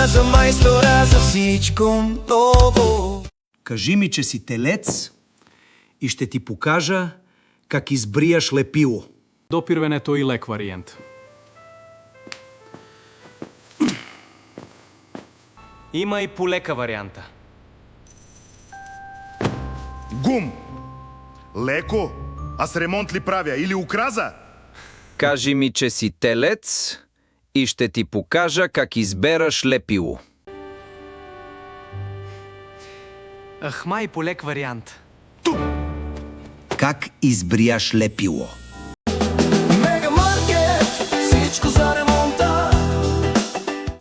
за майстора, за всичко ново. Кажи ми, че си телец и ще ти покажа как избриеш лепило. Допирването и лек вариент. Има и полека варианта. Гум! Леко? А с ремонт ли правя? Или украза? Кажи ми, че си телец и ще ти покажа как избераш лепило. Май полек вариант. Как избриеш лепило?